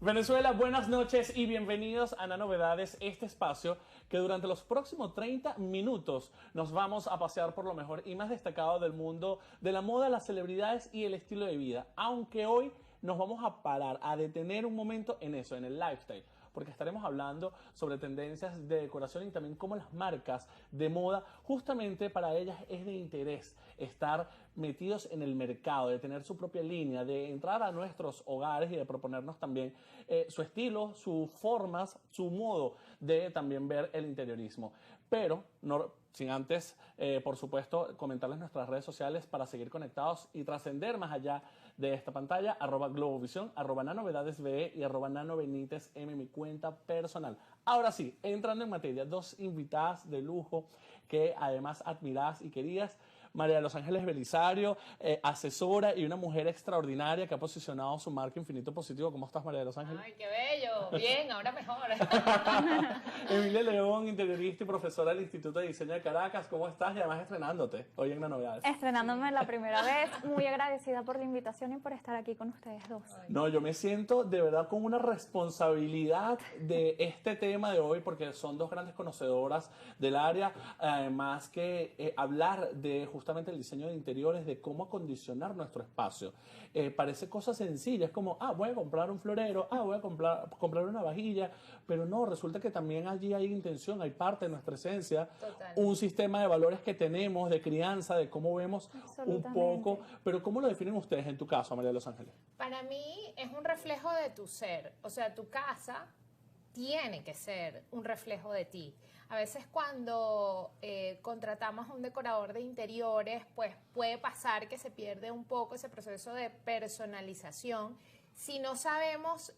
Venezuela, buenas noches y bienvenidos a Nanovedades, este espacio que durante los próximos 30 minutos nos vamos a pasear por lo mejor y más destacado del mundo de la moda, las celebridades y el estilo de vida. Aunque hoy nos vamos a parar, a detener un momento en eso, en el lifestyle, porque estaremos hablando sobre tendencias de decoración y también cómo las marcas de moda, justamente para ellas es de interés estar metidos en el mercado, de tener su propia línea, de entrar a nuestros hogares y de proponernos también su estilo, sus formas, su modo de también ver el interiorismo. Pero no, sin antes, por supuesto, comentarles nuestras redes sociales para seguir conectados y trascender más allá de esta pantalla, @Globovisión, @nanovedadesve y @nanobenitezm, mi cuenta personal. Ahora sí, entrando en materia, dos invitadas de lujo que además admiradas y queridas. María de los Ángeles Belisario, asesora y una mujer extraordinaria que ha posicionado su marca Infinito Positivo. ¿Cómo estás, María de los Ángeles? Ay, qué bello. Bien, ahora mejor. Emilia León, interiorista y profesora del Instituto de Diseño de Caracas. ¿Cómo estás? Y además estrenándote hoy en Nanovedades. Estrenándome la primera vez. Muy agradecida por la invitación y por estar aquí con ustedes dos. No, yo me siento de verdad con una responsabilidad de este tema de hoy porque son dos grandes conocedoras del área. Además que hablar de justamente el diseño de interiores, de cómo acondicionar nuestro espacio. Parece cosa sencilla, es como, voy a comprar un florero, voy a comprar una vajilla, pero no, resulta que también allí hay intención, hay parte de nuestra esencia, un sistema de valores que tenemos, de crianza, de cómo vemos un poco, pero ¿cómo lo definen ustedes en tu caso, María de los Ángeles? Para mí es un reflejo de tu ser, o sea, tu casa tiene que ser un reflejo de ti. A veces cuando contratamos a un decorador de interiores, pues puede pasar que se pierde un poco ese proceso de personalización si no sabemos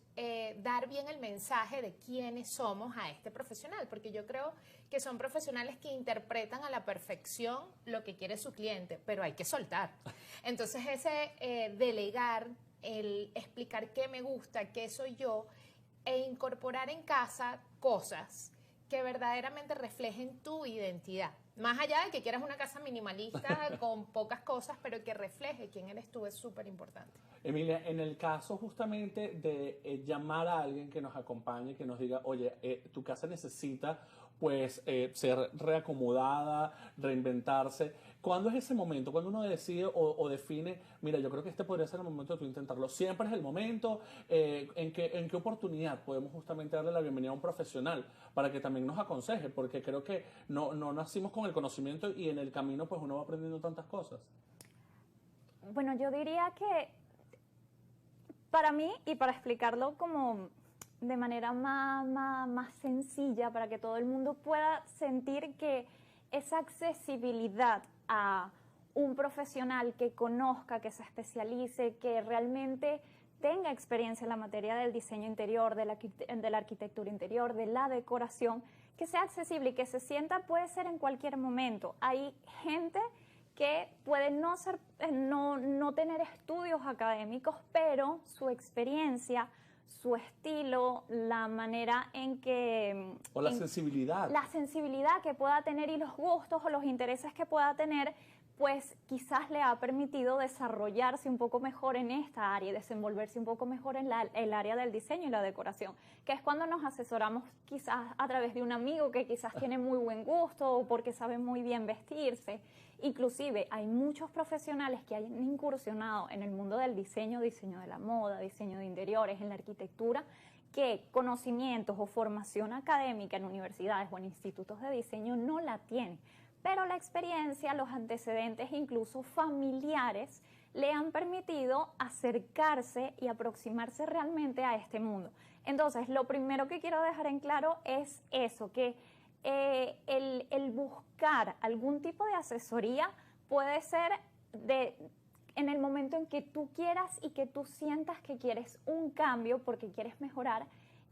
dar bien el mensaje de quiénes somos a este profesional, porque yo creo que son profesionales que interpretan a la perfección lo que quiere su cliente, pero hay que soltar. Entonces ese delegar, el explicar qué me gusta, qué soy yo, e incorporar en casa cosas que verdaderamente reflejen tu identidad. Más allá de que quieras una casa minimalista con pocas cosas, pero que refleje quién eres tú, es súper importante. Emilia, en el caso justamente de llamar a alguien que nos acompañe, que nos diga, oye, tu casa necesita pues ser reacomodada, reinventarse. ¿Cuándo es ese momento? ¿Cuándo uno decide o define, mira, yo creo que este podría ser el momento de tú intentarlo? ¿Siempre es el momento? ¿En qué oportunidad podemos justamente darle la bienvenida a un profesional para que también nos aconseje? Porque creo que no nacimos con el conocimiento y en el camino pues uno va aprendiendo tantas cosas. Bueno, yo diría que para mí, y para explicarlo como de manera más sencilla, para que todo el mundo pueda sentir que esa accesibilidad a un profesional que conozca, que se especialice, que realmente tenga experiencia en la materia del diseño interior, de la arquitectura interior, de la decoración, que sea accesible y que se sienta, puede ser en cualquier momento. Hay gente que puede no tener estudios académicos, pero su experiencia, su estilo, la manera en que... O la sensibilidad. La sensibilidad que pueda tener y los gustos o los intereses que pueda tener, pues quizás le ha permitido desarrollarse un poco mejor en esta área y desenvolverse un poco mejor en el área del diseño y la decoración, que es cuando nos asesoramos quizás a través de un amigo que quizás tiene muy buen gusto o porque sabe muy bien vestirse. Inclusive hay muchos profesionales que han incursionado en el mundo del diseño, diseño de la moda, diseño de interiores, en la arquitectura, que conocimientos o formación académica en universidades o en institutos de diseño no la tienen. Pero la experiencia, los antecedentes, incluso familiares, le han permitido acercarse y aproximarse realmente a este mundo. Entonces, lo primero que quiero dejar en claro es eso, que el buscar algún tipo de asesoría puede ser en el momento en que tú quieras y que tú sientas que quieres un cambio porque quieres mejorar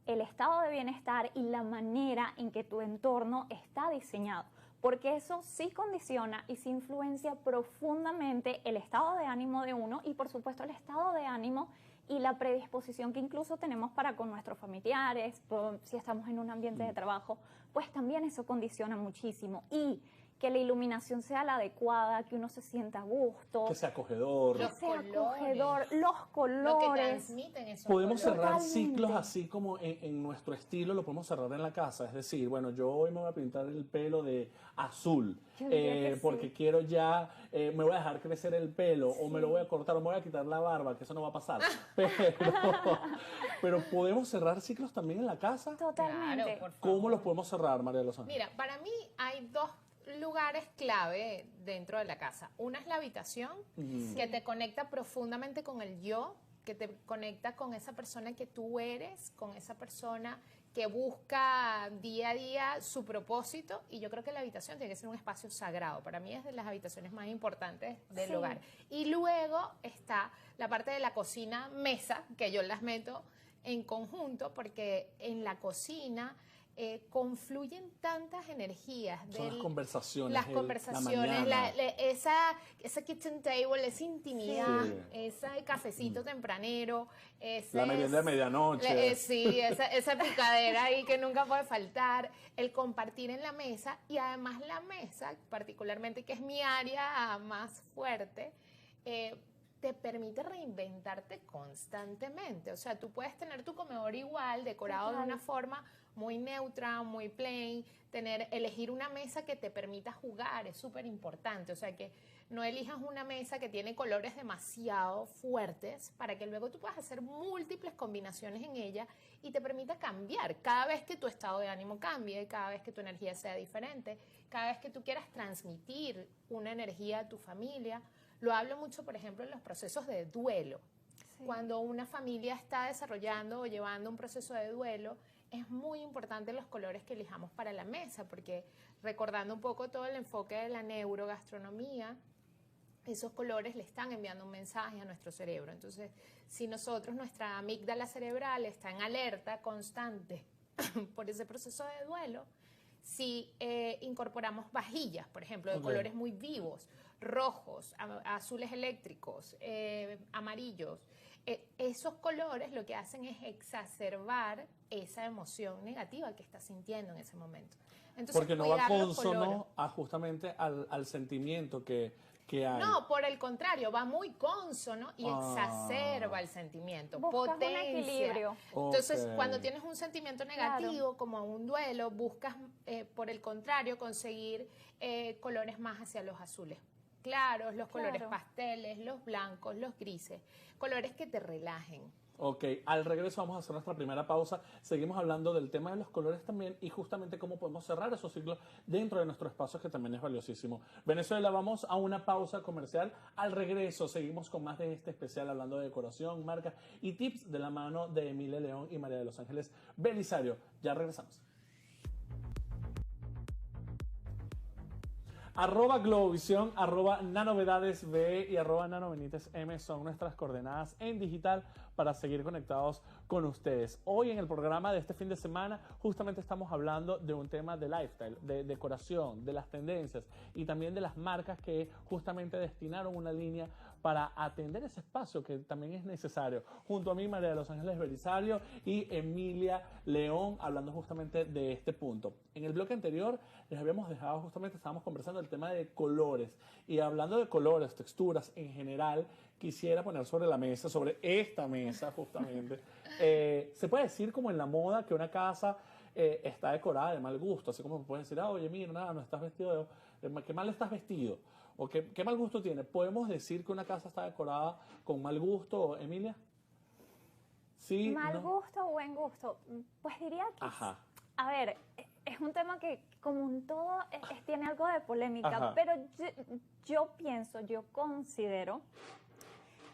el estado de bienestar y la manera en que tu entorno está diseñado. Porque eso sí condiciona y sí influencia profundamente el estado de ánimo de uno y por supuesto el estado de ánimo y la predisposición que incluso tenemos para con nuestros familiares, si estamos en un ambiente de trabajo, pues también eso condiciona muchísimo. Y que la iluminación sea la adecuada, que uno se sienta a gusto, Que sea acogedor. Los que sea colores, acogedor, los lo que colores. transmiten esos Podemos colores. cerrar Totalmente. ciclos así como en nuestro estilo, lo podemos cerrar en la casa. Es decir, bueno, yo hoy me voy a pintar el pelo de azul, Yo diría que porque sí. quiero ya, me voy a dejar crecer el pelo, o me lo voy a cortar, o me voy a quitar la barba, que eso no va a pasar. Pero podemos cerrar ciclos también en la casa. Totalmente. Claro, por favor. ¿Cómo los podemos cerrar, María de los Ángeles? Mira, para mí hay dos lugares clave dentro de la casa. Una es la habitación, que te conecta profundamente con el yo, que te conecta con esa persona que tú eres, con esa persona que busca día a día su propósito, y yo creo que la habitación tiene que ser un espacio sagrado. Para mí es de las habitaciones más importantes del Sí. hogar. Y luego está la parte de la cocina, mesa, que yo las meto en conjunto, porque en la cocina confluyen tantas energías. Son las conversaciones. Las la conversaciones, mañana. esa kitchen table, esa intimidad, Sí. ese cafecito tempranero, La merienda de medianoche. sí, esa picadera ahí que nunca puede faltar, el compartir en la mesa, y además la mesa, particularmente que es mi área más fuerte, te permite reinventarte constantemente. O sea, tú puedes tener tu comedor igual, decorado de Total. una forma muy neutra, muy plain, elegir una mesa que te permita jugar, es súper importante. O sea, que no elijas una mesa que tiene colores demasiado fuertes para que luego tú puedas hacer múltiples combinaciones en ella y te permita cambiar cada vez que tu estado de ánimo cambie, cada vez que tu energía sea diferente, cada vez que tú quieras transmitir una energía a tu familia. Lo hablo mucho, por ejemplo, en los procesos de duelo. Sí. Cuando una familia está desarrollando o llevando un proceso de duelo, es muy importante los colores que elijamos para la mesa, porque recordando un poco todo el enfoque de la neurogastronomía, esos colores le están enviando un mensaje a nuestro cerebro. Entonces, si nosotros, nuestra amígdala cerebral está en alerta constante por ese proceso de duelo, si incorporamos vajillas, por ejemplo, de Ok. colores muy vivos, rojos, azules eléctricos, amarillos, esos colores lo que hacen es exacerbar esa emoción negativa que estás sintiendo en ese momento. Entonces, Porque no va cuidar los colores. consono justamente al sentimiento que hay. No, por el contrario, va muy consono y Ah. exacerba el sentimiento, Buscas un potencia. equilibrio. Entonces, Ok. cuando tienes un sentimiento negativo, como un duelo, buscas, por el contrario, conseguir colores más hacia los azules claros, los colores Claro. pasteles, los blancos, los grises, colores que te relajen. Ok, al regreso vamos a hacer nuestra primera pausa. Seguimos hablando del tema de los colores también y justamente cómo podemos cerrar esos ciclos dentro de nuestro espacio, que también es valiosísimo. Venezuela, vamos a una pausa comercial. Al regreso seguimos con más de este especial hablando de decoración, marcas y tips de la mano de Emilia León y María de los Ángeles Belisario. Ya regresamos. @Globovisión, @nanovedadesb y @nanobenitezm son nuestras coordenadas en digital para seguir conectados con ustedes. Hoy en el programa de este fin de semana justamente estamos hablando de un tema de lifestyle, de decoración, de las tendencias y también de las marcas que justamente destinaron una línea para atender ese espacio que también es necesario. Junto a mí, María de los Ángeles Belisario y Emilia León, hablando justamente de este punto. En el bloque anterior les habíamos dejado, justamente estábamos conversando el tema de colores, y hablando de colores, texturas en general, quisiera poner sobre la mesa, sobre esta mesa justamente, se puede decir como en la moda que una casa está decorada de mal gusto, así como puedes decir, oye, mira, nada, no estás vestido, qué mal estás vestido, o qué mal gusto tiene. ¿Podemos decir que una casa está decorada con mal gusto, Emilia? Sí, Mal no. gusto o buen gusto. Pues diría que, Ajá. a ver, es un tema que como un todo tiene algo de polémica, Ajá. pero yo considero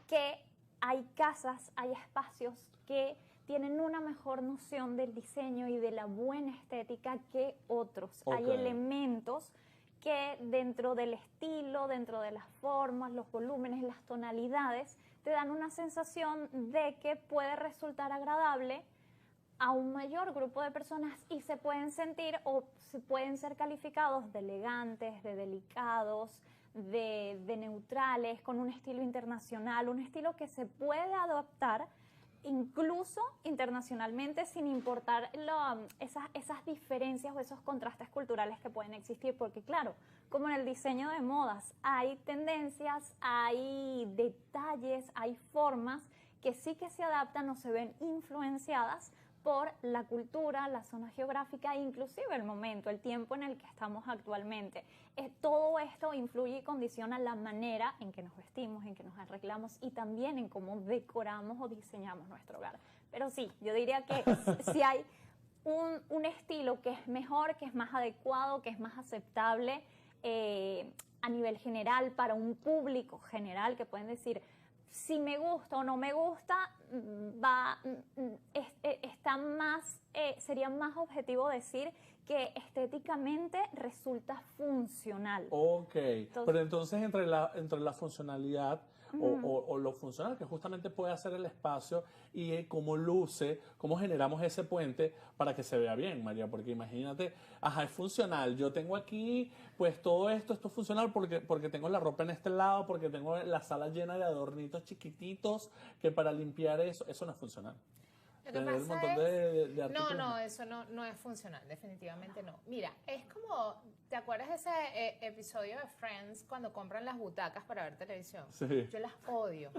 que hay casas, hay espacios que tienen una mejor noción del diseño y de la buena estética que otros. Ok. Hay elementos que dentro del estilo, dentro de las formas, los volúmenes, las tonalidades, te dan una sensación de que puede resultar agradable a un mayor grupo de personas y se pueden sentir o se pueden ser calificados de elegantes, de delicados, de neutrales, con un estilo internacional, un estilo que se puede adaptar incluso internacionalmente, sin importar esas diferencias o esos contrastes culturales que pueden existir, porque claro, como en el diseño de modas, hay tendencias, hay detalles, hay formas que sí que se adaptan o se ven influenciadas por la cultura, la zona geográfica e inclusive el momento, el tiempo en el que estamos actualmente. Todo esto influye y condiciona la manera en que nos vestimos, en que nos arreglamos y también en cómo decoramos o diseñamos nuestro hogar. Pero sí, yo diría que si hay un estilo que es mejor, que es más adecuado, que es más aceptable a nivel general para un público general, que pueden decir, si me gusta o no me gusta, sería más objetivo decir que estéticamente resulta funcional. Ok, pero entonces entre la funcionalidad o lo funcional que justamente puede hacer el espacio y cómo luce, cómo generamos ese puente para que se vea bien, María, porque imagínate, ajá, es funcional, yo tengo aquí pues todo esto es funcional porque tengo la ropa en este lado, porque tengo la sala llena de adornitos chiquititos que para limpiar eso no es funcional. Lo que Tener un pasa montón de artículos. no, eso no es funcional, definitivamente no. Mira, es como, ¿te acuerdas de ese episodio de Friends cuando compran las butacas para ver televisión? Sí. Yo las odio.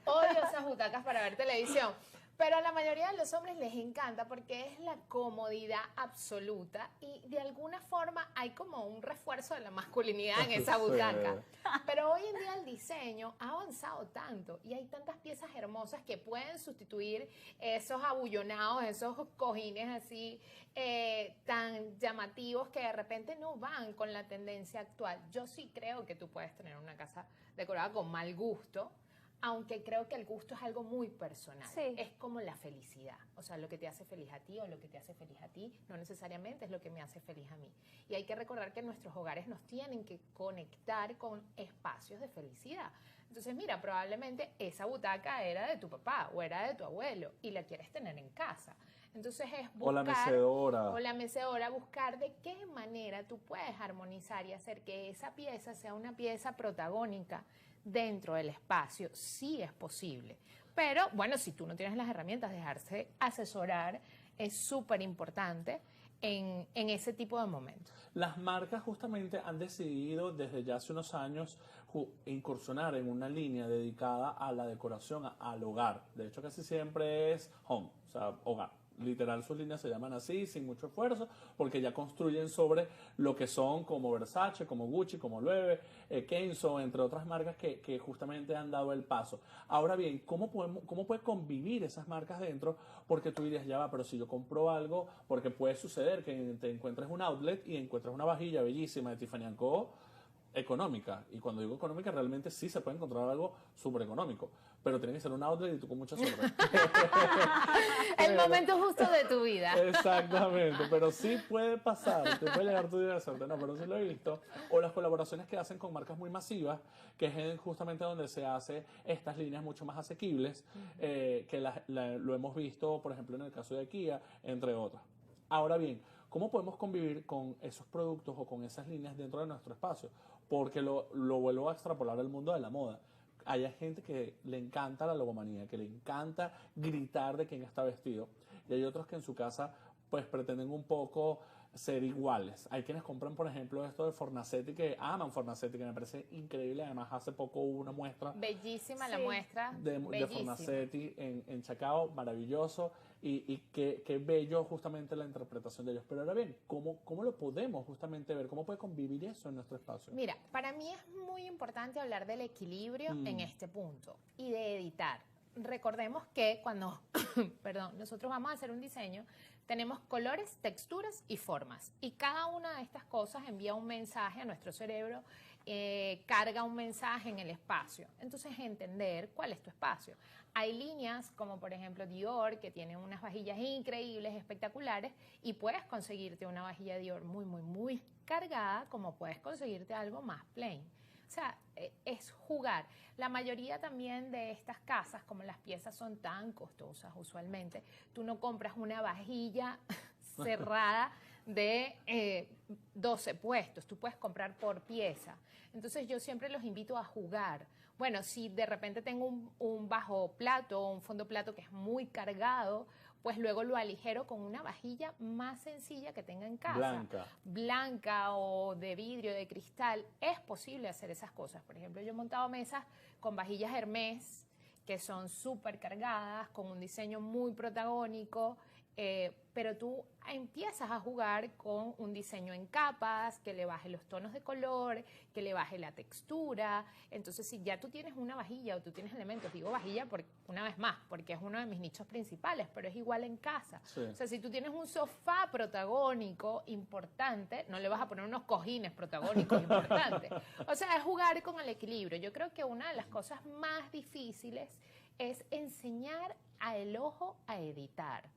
Odio esas butacas para ver televisión. Pero a la mayoría de los hombres les encanta porque es la comodidad absoluta y de alguna forma hay como un refuerzo de la masculinidad en esa butaca. Pero hoy en día el diseño ha avanzado tanto y hay tantas piezas hermosas que pueden sustituir esos abullonados, esos cojines así tan llamativos que de repente no van con la tendencia actual. Yo sí creo que tú puedes tener una casa decorada con mal gusto, aunque creo que el gusto es algo muy personal. Sí. Es como la felicidad. O sea, lo que te hace feliz a ti o lo que te hace feliz a ti no necesariamente es lo que me hace feliz a mí. Y hay que recordar que nuestros hogares nos tienen que conectar con espacios de felicidad. Entonces, mira, probablemente esa butaca era de tu papá o era de tu abuelo y la quieres tener en casa. Entonces es buscar... O la mecedora. O la mecedora, buscar de qué manera tú puedes armonizar y hacer que esa pieza sea una pieza protagónica dentro del espacio. Sí es posible. Pero, bueno, si tú no tienes las herramientas, dejarse asesorar es súper importante en ese tipo de momentos. Las marcas justamente han decidido desde ya hace unos años incursionar en una línea dedicada a la decoración, al hogar. De hecho, casi siempre es home, o sea, hogar. Literal, sus líneas se llaman así, sin mucho esfuerzo, porque ya construyen sobre lo que son como Versace, como Gucci, como Loewe, Kenzo, entre otras marcas que justamente han dado el paso. Ahora bien, ¿cómo puede convivir esas marcas dentro? Porque tú dirías, ya va, pero si yo compro algo, porque puede suceder que te encuentres un outlet y encuentres una vajilla bellísima de Tiffany & Co., económica, y cuando digo económica realmente sí se puede encontrar algo súper económico, pero tiene que ser un outlet y tú con mucha suerte. El momento justo de tu vida. Exactamente, pero sí puede pasar, te puede llegar tu día de suerte, no, pero sí lo he visto. O las colaboraciones que hacen con marcas muy masivas, que es justamente donde se hace estas líneas mucho más asequibles, que lo hemos visto, por ejemplo, en el caso de Kia, entre otras. Ahora bien, ¿cómo podemos convivir con esos productos o con esas líneas dentro de nuestro espacio? Porque lo vuelvo a extrapolar al mundo de la moda. Hay gente que le encanta la logomanía, que le encanta gritar de quién está vestido. Y hay otros que en su casa pues pretenden un poco ser iguales. Hay quienes compran, por ejemplo, esto de Fornasetti, que aman Fornasetti, que me parece increíble. Además, hace poco hubo una muestra Bellísima la Sí. muestra. de Bellísima. Fornasetti en Chacao, maravilloso, y qué bello justamente la interpretación de ellos. Pero ahora bien, ¿cómo lo podemos justamente ver? ¿Cómo puede convivir eso en nuestro espacio? Mira, para mí es muy importante hablar del equilibrio en este punto y de editar. Recordemos que cuando perdón, nosotros vamos a hacer un diseño, tenemos colores, texturas y formas. Y cada una de estas cosas envía un mensaje a nuestro cerebro, carga un mensaje en el espacio. Entonces, entender cuál es tu espacio. Hay líneas como, por ejemplo, Dior, que tienen unas vajillas increíbles, espectaculares, y puedes conseguirte una vajilla Dior muy, muy, muy cargada, como puedes conseguirte algo más plain. O sea, es jugar. La mayoría también de estas casas, como las piezas son tan costosas usualmente, tú no compras una vajilla cerrada de 12 puestos, tú puedes comprar por pieza. Entonces yo siempre los invito a jugar. Bueno, si de repente tengo un bajo plato o un fondo plato que es muy cargado, pues luego lo aligero con una vajilla más sencilla que tenga en casa. Blanca o de vidrio, de cristal. Es posible hacer esas cosas. Por ejemplo, yo he montado mesas con vajillas Hermès que son súper cargadas, con un diseño muy protagónico, pero tú empiezas a jugar con un diseño en capas, que le baje los tonos de color, que le baje la textura. Entonces, si ya tú tienes una vajilla o tú tienes elementos, digo vajilla una vez más, porque es uno de mis nichos principales, pero es igual en casa. Sí. O sea, si tú tienes un sofá protagónico importante, no le vas a poner unos cojines protagónicos importantes. O sea, es jugar con el equilibrio. Yo creo que una de las cosas más difíciles es enseñar al ojo a editar.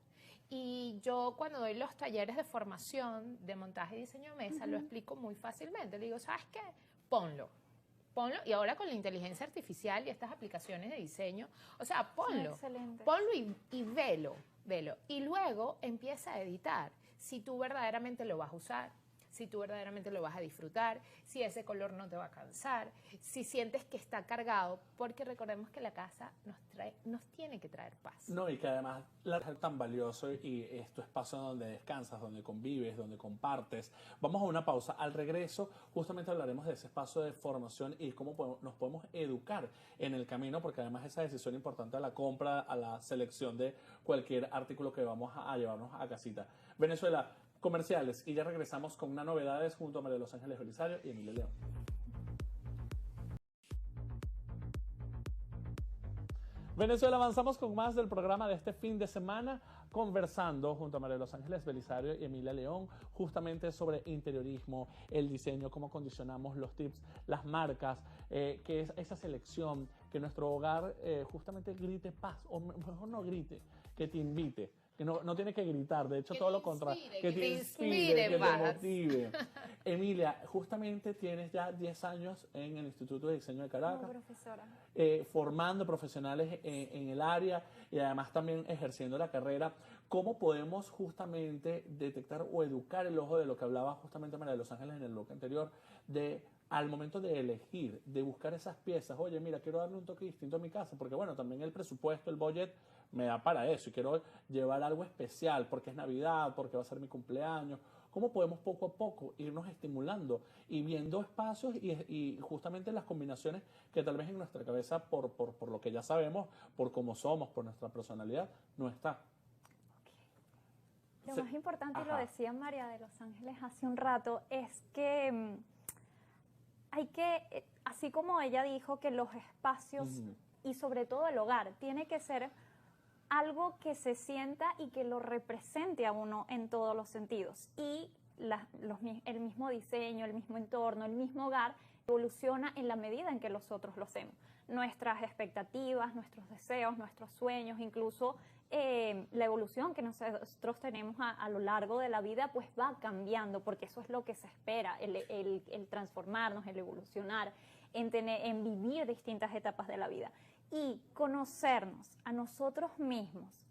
Y yo cuando doy los talleres de formación de montaje y diseño de mesa, lo explico muy fácilmente. Le digo, ¿sabes qué? Ponlo. Y ahora con la inteligencia artificial y estas aplicaciones de diseño, o sea, ponlo. Excelente. Ponlo y velo. Y luego empieza a editar. Si tú verdaderamente lo vas a usar, si tú verdaderamente lo vas a disfrutar, si ese color no te va a cansar, si sientes que está cargado, porque recordemos que la casa nos tiene que traer paz. No, y que además la casa es tan valioso y es tu espacio donde descansas, donde convives, donde compartes. Vamos a una pausa. Al regreso, justamente hablaremos de ese espacio de formación y cómo nos podemos educar en el camino, porque además esa decisión importante a la compra, a la selección de cualquier artículo que vamos a llevarnos a casita. Venezuela, comerciales, y ya regresamos con una novedades junto a María de los Ángeles Belisario y Emilia León. Venezuela, avanzamos con más del programa de este fin de semana, conversando junto a María de los Ángeles Belisario y Emilia León, justamente sobre interiorismo, el diseño, cómo condicionamos los tips, las marcas, que es esa selección, que nuestro hogar justamente grite paz, o mejor no grite, que te invite. Que no tiene que gritar, de hecho todo lo contrario, que te inspire, que te motive. Emilia, justamente tienes ya 10 años en el Instituto de Diseño de Caracas. Como profesora. Formando profesionales en el área y además también ejerciendo la carrera. ¿Cómo podemos justamente detectar o educar el ojo de lo que hablaba justamente María de los Ángeles en el bloque anterior, de al momento de elegir, de buscar esas piezas? Oye, mira, quiero darle un toque distinto a mi casa, porque bueno, también el presupuesto, el budget me da para eso y quiero llevar algo especial porque es Navidad, porque va a ser mi cumpleaños. ¿Cómo podemos poco a poco irnos estimulando y viendo espacios y justamente las combinaciones que tal vez en nuestra cabeza, por lo que ya sabemos, por cómo somos, por nuestra personalidad, no está? Lo más importante, y lo decía María de los Ángeles hace un rato, es que hay que, así como ella dijo que los espacios y sobre todo el hogar, tiene que ser algo que se sienta y que lo represente a uno en todos los sentidos. Y el mismo diseño, el mismo entorno, el mismo hogar evoluciona en la medida en que nosotros lo hacemos. Nuestras expectativas, nuestros deseos, nuestros sueños, incluso la evolución que nosotros tenemos a lo largo de la vida, pues va cambiando, porque eso es lo que se espera, el transformarnos, el evolucionar, en vivir distintas etapas de la vida. Y conocernos a nosotros mismos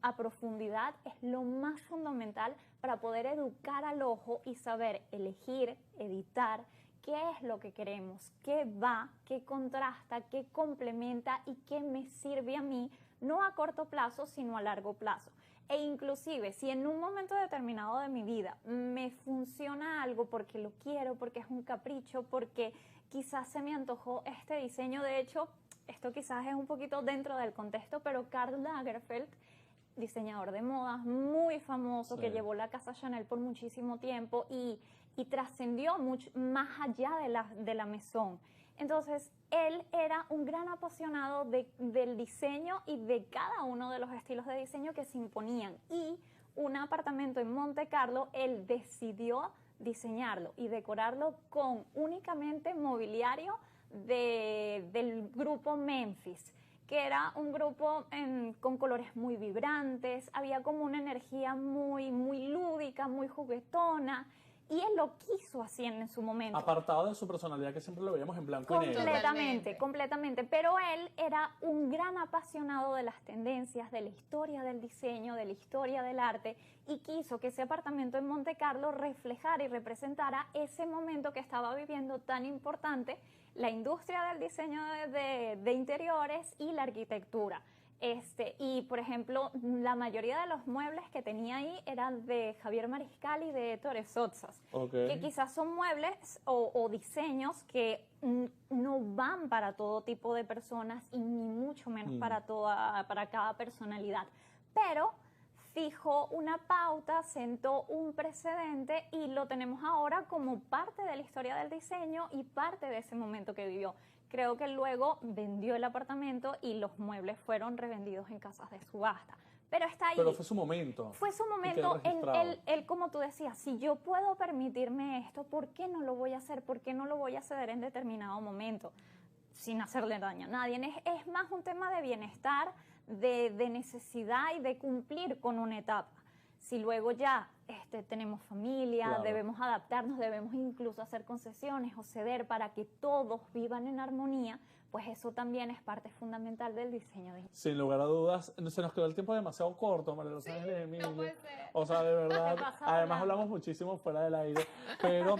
a profundidad es lo más fundamental para poder educar al ojo y saber elegir, editar, qué es lo que queremos, qué va, qué contrasta, qué complementa y qué me sirve a mí, no a corto plazo, sino a largo plazo. E inclusive, si en un momento determinado de mi vida me funciona algo porque lo quiero, porque es un capricho, porque quizás se me antojó este diseño, de hecho, esto quizás es un poquito dentro del contexto, pero Karl Lagerfeld, diseñador de modas muy famoso, que llevó la casa Chanel por muchísimo tiempo y trascendió mucho más allá de la Maison. Entonces, él era un gran apasionado del diseño y de cada uno de los estilos de diseño que se imponían. Y un apartamento en Monte Carlo, él decidió diseñarlo y decorarlo con únicamente mobiliario del grupo Memphis, que era un grupo con colores muy vibrantes, había como una energía muy, muy lúdica, muy juguetona, Y él lo quiso así en su momento. Apartado de su personalidad, que siempre lo veíamos en blanco y negro. Completamente, completamente. Pero él era un gran apasionado de las tendencias, de la historia del diseño, de la historia del arte, y quiso que ese apartamento en Monte Carlo reflejara y representara ese momento que estaba viviendo tan importante, la industria del diseño de interiores y la arquitectura. Y por ejemplo, la mayoría de los muebles que tenía ahí eran de Javier Mariscal y de Ettore Sottsass, que quizás son muebles o diseños que no van para todo tipo de personas y ni mucho menos para cada personalidad, pero fijó una pauta, sentó un precedente y lo tenemos ahora como parte de la historia del diseño y parte de ese momento que vivió. Creo que luego vendió el apartamento y los muebles fueron revendidos en casas de subasta. Pero está ahí. Pero fue su momento. Fue su momento. Él, como tú decías, si yo puedo permitirme esto, ¿por qué no lo voy a hacer? ¿Por qué no lo voy a ceder en determinado momento? Sin hacerle daño a nadie. Es más un tema de bienestar, de necesidad y de cumplir con una etapa. Si luego ya tenemos familia, claro, debemos adaptarnos, debemos incluso hacer concesiones o ceder para que todos vivan en armonía, pues eso también es parte fundamental del diseño. Sin lugar a dudas, se nos quedó el tiempo demasiado corto, María Los Ángeles, Emilia. No puede ser. O sea, de verdad, además hablamos muchísimo fuera del aire, pero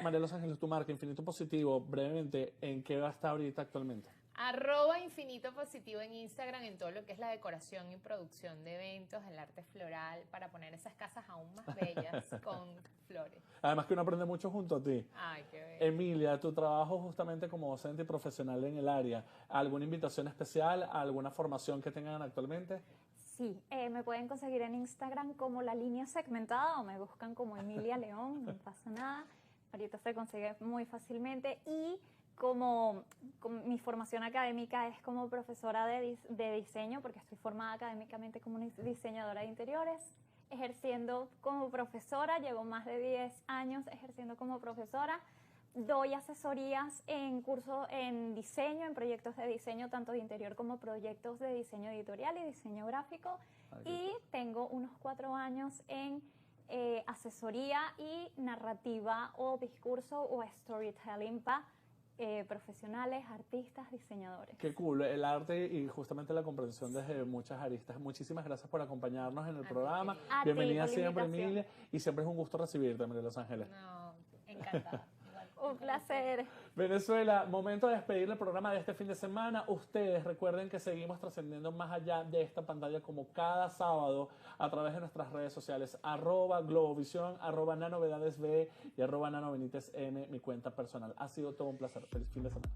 María Los Ángeles, tu marca Infinito Positivo, brevemente, ¿en qué va a estar ahorita actualmente? @Infinito Positivo en Instagram, en todo lo que es la decoración y producción de eventos, el arte floral, para poner esas casas aún más bellas con flores. Además que uno aprende mucho junto a ti. Ay, qué bello. Emilia, tu trabajo justamente como docente y profesional en el área, ¿alguna invitación especial, alguna formación que tengan actualmente? Sí, me pueden conseguir en Instagram como La Línea Segmentada o me buscan como Emilia León, no pasa nada. Ahorita se consigue muy fácilmente y como mi formación académica es como profesora de diseño, porque estoy formada académicamente como diseñadora de interiores, ejerciendo como profesora, llevo más de 10 años ejerciendo como profesora, doy asesorías en cursos en diseño, en proyectos de diseño, tanto de interior como proyectos de diseño editorial y diseño gráfico, y tengo unos 4 años en asesoría y narrativa o discurso o storytelling para profesionales, artistas, diseñadores. Qué cool, el arte y justamente la comprensión desde muchas aristas. Muchísimas gracias por acompañarnos en el programa. Bienvenida siempre, Emilia, y siempre es un gusto recibirte, María Los Ángeles. No, encantada. Un placer. Venezuela, momento de despedir el programa de este fin de semana. Ustedes recuerden que seguimos trascendiendo más allá de esta pantalla como cada sábado a través de nuestras redes sociales, @Globovisión, @nanovedadesb y @nanobenitezn, mi cuenta personal. Ha sido todo un placer. Feliz fin de semana.